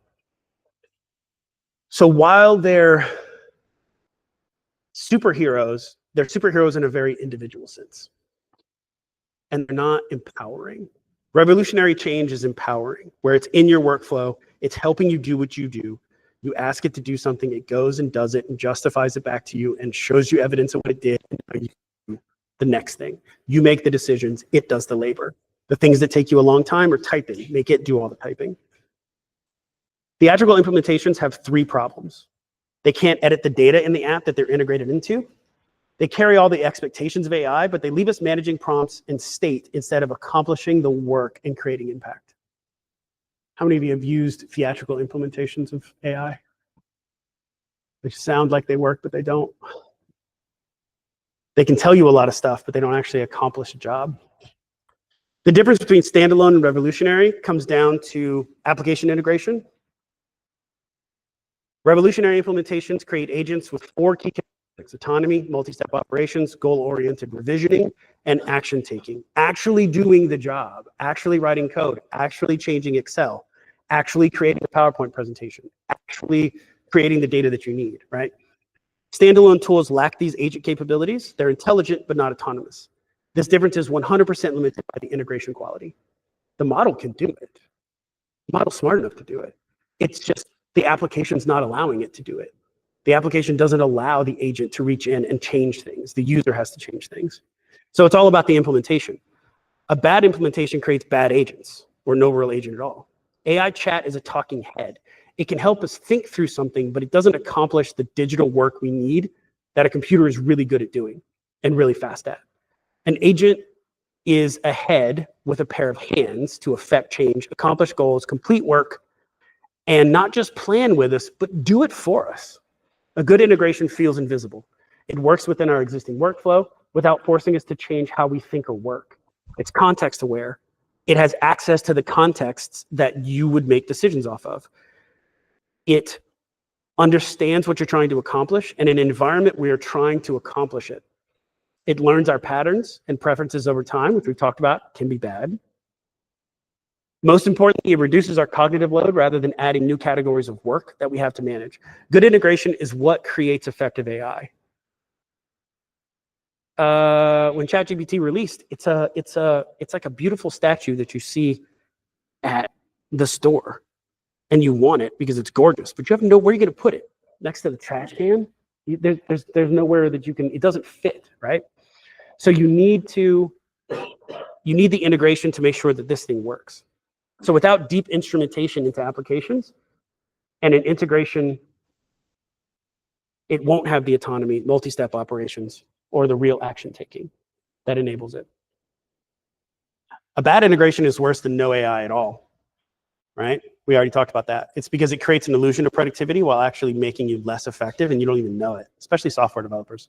So while they're superheroes in a very individual sense. And they're not empowering. Revolutionary change is empowering, where it's in your workflow, it's helping you do what you do. You ask it to do something, it goes and does it and justifies it back to you and shows you evidence of what it did, and now you do the next thing. You make the decisions, it does the labor. The things that take you a long time are typing, make it do all the typing. Theatrical implementations have 3 problems. They can't edit the data in the app that they're integrated into. They carry all the expectations of AI, but they leave us managing prompts and state instead of accomplishing the work and creating impact. How many of you have used theatrical implementations of AI? They sound like they work, but they don't. They can tell you a lot of stuff, but they don't actually accomplish a job. The difference between standalone and revolutionary comes down to application integration. Revolutionary implementations create agents with 4 key characteristics: autonomy, multi-step operations, goal-oriented revisioning, and action taking. Actually doing the job, actually writing code, actually changing Excel, actually creating a PowerPoint presentation, actually creating the data that you need, right? Standalone tools lack these agent capabilities. They're intelligent, but not autonomous. This difference is 100% limited by the integration quality. The model can do it. The model's smart enough to do it. It's just the application's not allowing it to do it. The application doesn't allow the agent to reach in and change things. The user has to change things. So it's all about the implementation. A bad implementation creates bad agents, or no real agent at all. AI chat is a talking head. It can help us think through something, but it doesn't accomplish the digital work we need that a computer is really good at doing and really fast at. An agent is a head with a pair of hands to affect change, accomplish goals, complete work, and not just plan with us, but do it for us. A good integration feels invisible. It works within our existing workflow without forcing us to change how we think or work. It's context aware. It has access to the contexts that you would make decisions off of. It understands what you're trying to accomplish, and in an environment where you're trying to accomplish it. It learns our patterns and preferences over time, which we've talked about can be bad. Most importantly, it reduces our cognitive load rather than adding new categories of work that we have to manage. Good integration is what creates effective AI. when ChatGPT released, it's like a beautiful statue that you see at the store, and you want it because it's gorgeous, but you have to know where you're going to put it. Next to the trash can, there's nowhere that you can. It doesn't fit, right? So you need the integration to make sure that this thing works. So without deep instrumentation into applications and an integration, it won't have the autonomy, multi-step operations, or the real action taking that enables it. A bad integration is worse than no AI at all, right? We already talked about that. It's because it creates an illusion of productivity while actually making you less effective, and you don't even know it, especially software developers.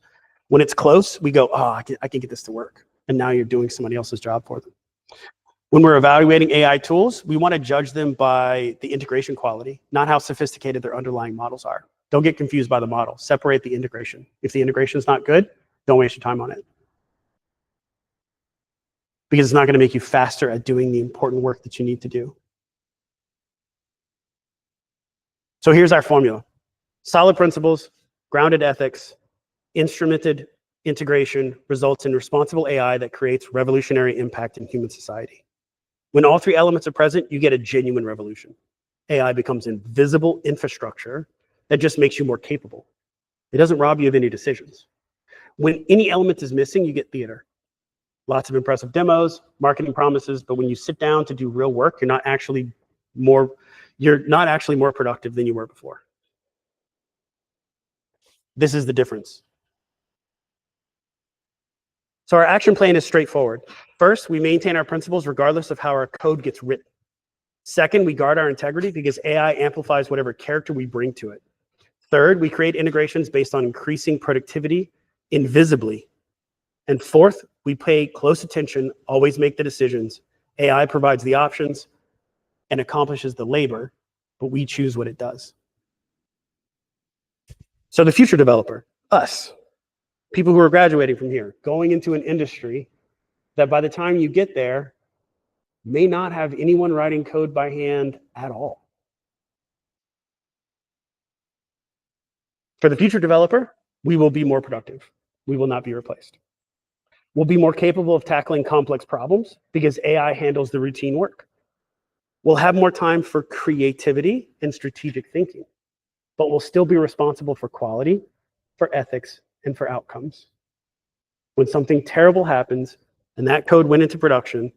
When it's close, we go, oh, I can get this to work. And now you're doing somebody else's job for them. When we're evaluating AI tools, we want to judge them by the integration quality, not how sophisticated their underlying models are. Don't get confused by the model. Separate the integration. If the integration is not good, don't waste your time on it. Because it's not going to make you faster at doing the important work that you need to do. So here's our formula. Solid principles, grounded ethics, instrumented integration results in responsible AI that creates revolutionary impact in human society. When all three elements are present, you get a genuine revolution. AI becomes invisible infrastructure that just makes you more capable. It doesn't rob you of any decisions. When any element is missing, you get theater. Lots of impressive demos, marketing promises, but when you sit down to do real work, you're not actually more productive than you were before. This is the difference. So our action plan is straightforward. First, we maintain our principles regardless of how our code gets written. Second, we guard our integrity because AI amplifies whatever character we bring to it. Third, we create integrations based on increasing productivity invisibly. And fourth, we pay close attention, always make the decisions. AI provides the options and accomplishes the labor, but we choose what it does. So the future developer, us, people who are graduating from here, going into an industry that by the time you get there, may not have anyone writing code by hand at all. For the future developer, we will be more productive. We will not be replaced. We'll be more capable of tackling complex problems because AI handles the routine work. We'll have more time for creativity and strategic thinking, but we'll still be responsible for quality, for ethics, and for outcomes. When something terrible happens and that code went into production,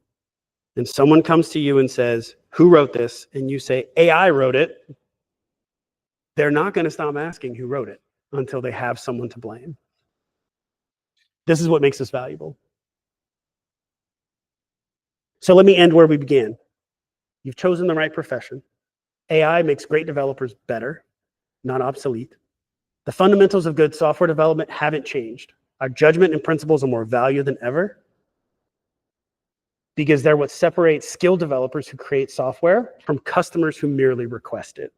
and someone comes to you and says, who wrote this? And you say, AI wrote it. They're not going to stop asking who wrote it until they have someone to blame. This is what makes us valuable. So let me end where we began. You've chosen the right profession. AI makes great developers better, not obsolete. The fundamentals of good software development haven't changed. Our judgment and principles are more valued than ever because they're what separates skilled developers who create software from customers who merely request it.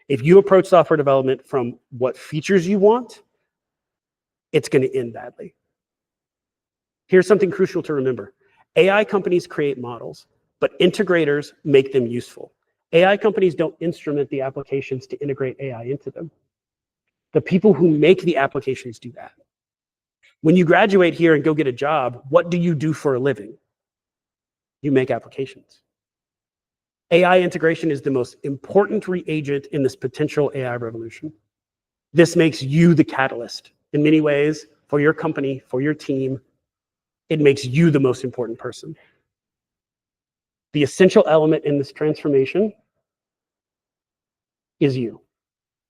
If you approach software development from what features you want, it's going to end badly. Here's something crucial to remember. AI companies create models, but integrators make them useful. AI companies don't instrument the applications to integrate AI into them. The people who make the applications do that. When you graduate here and go get a job, what do you do for a living? You make applications. AI integration is the most important reagent in this potential AI revolution. This makes you the catalyst. In many ways, for your company, for your team, it makes you the most important person. The essential element in this transformation is you.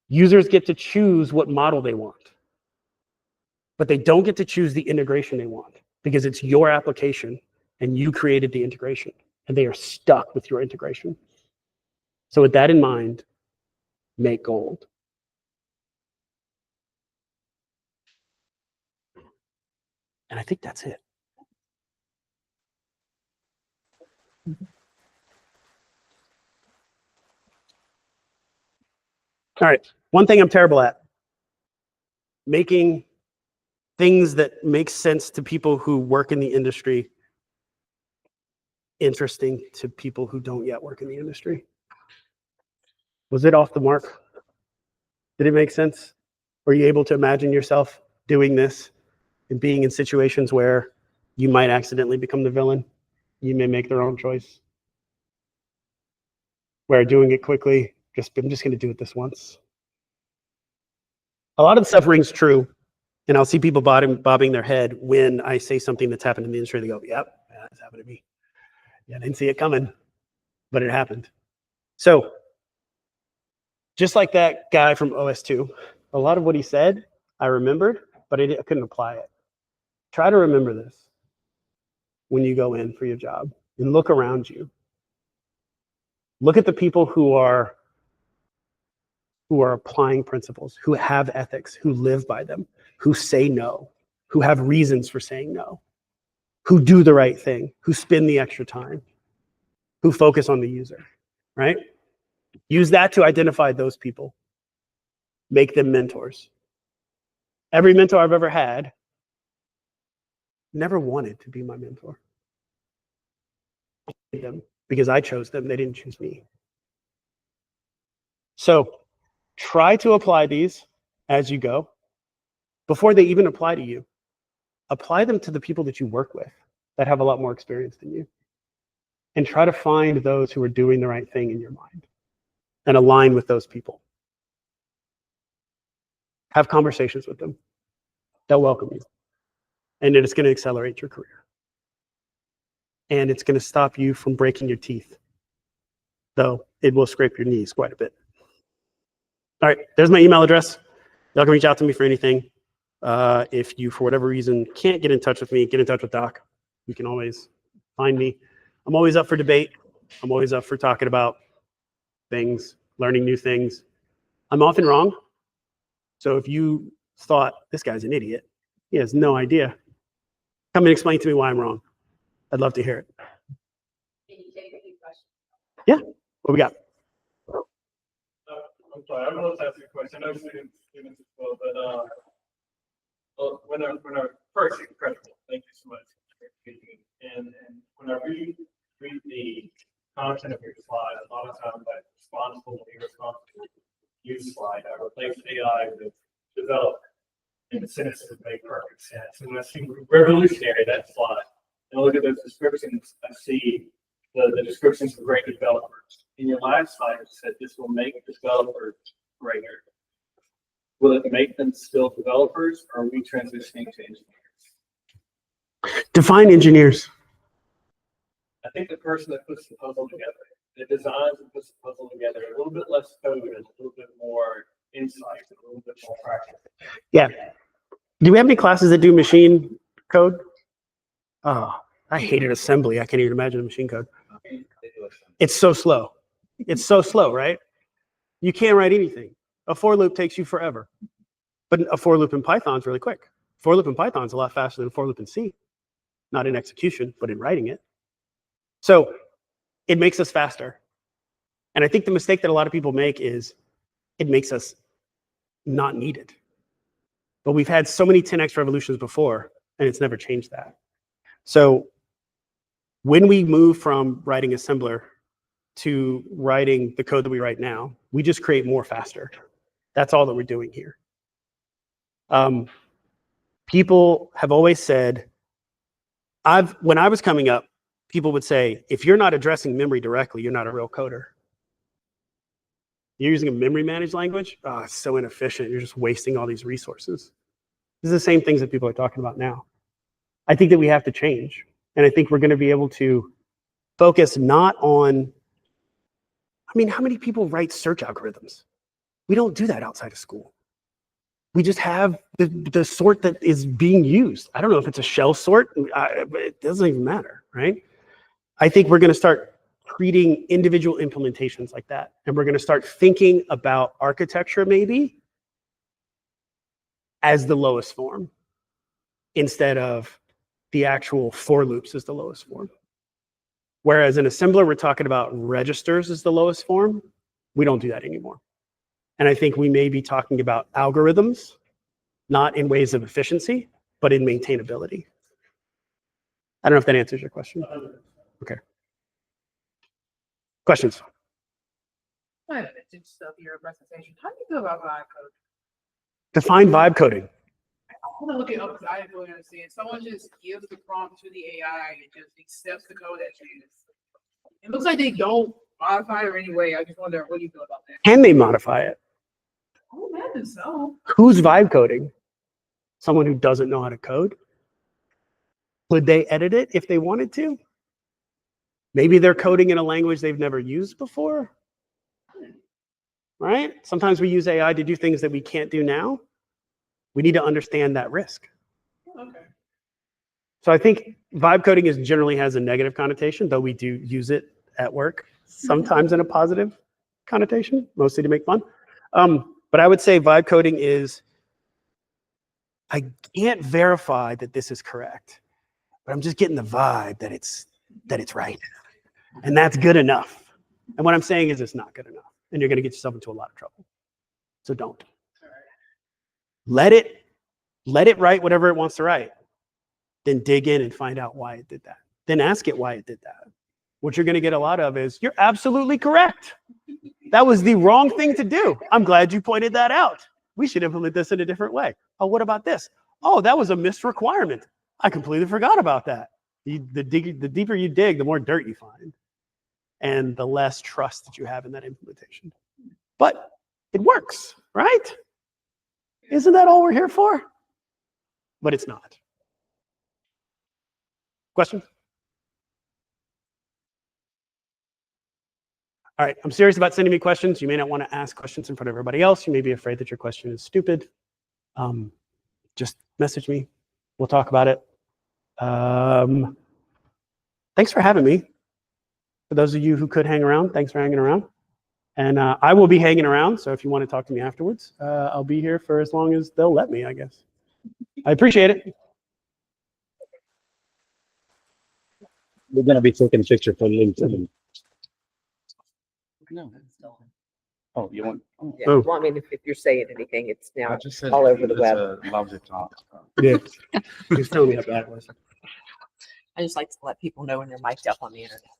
Users get to choose what model they want, but they don't get to choose the integration they want because it's your application and you created the integration and they are stuck with your integration. So with that in mind, make gold. And I think that's it. All right, one thing I'm terrible at, making things that make sense to people who work in the industry interesting to people who don't yet work in the industry. Was it off the mark? Did it make sense? Were you able to imagine yourself doing this and being in situations where you might accidentally become the villain. You may make their own choice. Where doing it quickly, I'm just going to do it this once. A lot of the stuff rings true, and I'll see people bobbing their head when I say something that's happened in the industry. They go, yep, that's happened to me. Yeah, I didn't see it coming, but it happened. So just like that guy from OS2, a lot of what he said, I remembered, but I couldn't apply it. Try to remember this when you go in for your job and look around you. Look at the people who are applying principles, who have ethics, who live by them, who say no, who have reasons for saying no, who do the right thing, who spend the extra time, who focus on the user, right? Use that to identify those people. Make them mentors. Every mentor I've ever had never wanted to be my mentor. I hated them because I chose them. They didn't choose me. So try to apply these as you go. Before they even apply to you, apply them to the people that you work with that have a lot more experience than you. And try to find those who are doing the right thing in your mind and align with those people. Have conversations with them. They'll welcome you. And it's going to accelerate your career. And it's going to stop you from breaking your teeth, though it will scrape your knees quite a bit. All right, there's my email address. Y'all can reach out to me for anything. If you, for whatever reason, can't get in touch with me, get in touch with Doc. You can always find me. I'm always up for debate. I'm always up for talking about things, learning new things. I'm often wrong. So if you thought, this guy's an idiot, he has no idea, come and explain to me why I'm wrong. I'd love to hear it. Can you take a few questions? Yeah, what we got? I'm sorry, I want to ask you a question. I know students as well, but when I first, incredible. Thank you so much for speaking. And when I read the content of your slide, a lot of times that responsible and irresponsible use slide, I replace AI with develop. And the sentence would make perfect sense. And that seems revolutionary, that slide. And I look at those descriptions, I see the descriptions of great developers. In your last slide, it said this will make developers greater. Will it make them still developers, or are we transitioning to engineers? Define engineers. I think the person that puts the puzzle together, that designs and puts the puzzle together, a little bit less code and a little bit more insight, a little bit more practice. Yeah. Do we have any classes that do machine code? Oh, I hated assembly. I can't even imagine a machine code. It's so slow. It's so slow, right? You can't write anything. A for loop takes you forever. But a for loop in Python is really quick. For loop in Python is a lot faster than a for loop in C. Not in execution, but in writing it. So it makes us faster. And I think the mistake that a lot of people make is it makes us not needed. But we've had so many 10x revolutions before, and it's never changed that. So when we move from writing assembler to writing the code that we write now, we just create more faster. That's all that we're doing here. People have always said, when I was coming up, people would say, if you're not addressing memory directly, you're not a real coder. You're using a memory managed language? Oh, it's so inefficient. You're just wasting all these resources. This is the same things that people are talking about now. I think that we have to change. And I think we're going to be able to focus not on, I mean, how many people write search algorithms? We don't do that outside of school. We just have the sort that is being used. I don't know if it's a shell sort, but it doesn't even matter, right? I think we're going to start treating individual implementations like that. And we're going to start thinking about architecture maybe as the lowest form instead of the actual for loops as the lowest form. Whereas in assembler, we're talking about registers as the lowest form. We don't do that anymore. And I think we may be talking about algorithms, not in ways of efficiency, but in maintainability. I don't know if that answers your question. Okay. Questions? I have an stuff your presentation. How do you feel about vibe code? Define vibe coding. want to look it up because I didn't really understand. Someone just gives the prompt to the AI and it just accepts the code as is. It looks like they don't modify it anyway. I just wonder, what do you feel about that? Can they modify it? I would imagine so. Who's vibe coding? Someone who doesn't know how to code? Could they edit it if they wanted to? Maybe they're coding in a language they've never used before, right? Sometimes we use AI to do things that we can't do now. We need to understand that risk. Okay. So I think vibe coding generally has a negative connotation, though we do use it at work, sometimes in a positive connotation, mostly to make fun. But I would say vibe coding is, I can't verify that this is correct, but I'm just getting the vibe that it's right. And that's good enough. And what I'm saying is it's not good enough. And you're going to get yourself into a lot of trouble. So don't. Let it write whatever it wants to write. Then dig in and find out why it did that. Then ask it why it did that. What you're going to get a lot of is, you're absolutely correct. That was the wrong thing to do. I'm glad you pointed that out. We should implement this in a different way. Oh, what about this? Oh, that was a missed requirement. I completely forgot about that. The deeper you dig, the more dirt you find. And the less trust that you have in that implementation. But it works, right? Isn't that all we're here for? But it's not. Question? All right, I'm serious about sending me questions. You may not want to ask questions in front of everybody else. You may be afraid that your question is stupid. Just message me. We'll talk about it. Thanks for having me. For those of you who could hang around, thanks for hanging around. And I will be hanging around, so if you want to talk to me afterwards, I'll be here for as long as they'll let me, I guess. I appreciate it. We're going to be taking a picture for LinkedIn. No. Oh, you want? Oh. Yeah, well, I mean, if you're saying anything, it's now I just said all over the it's web. a lousy talk. Yeah. Just tell me how bad it was. I just like to let people know when they're mic'd up on the internet.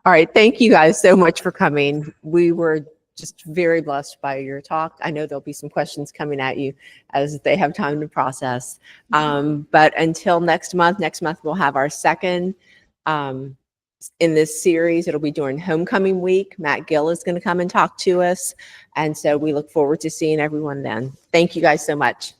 All right, thank you guys so much for coming. We were just very blessed by your talk. I know there'll be some questions coming at you as they have time to process. But until next month we'll have our second in this series. It'll be during homecoming week. Matt Gill is going to come and talk to us. And so we look forward to seeing everyone then. Thank you guys so much.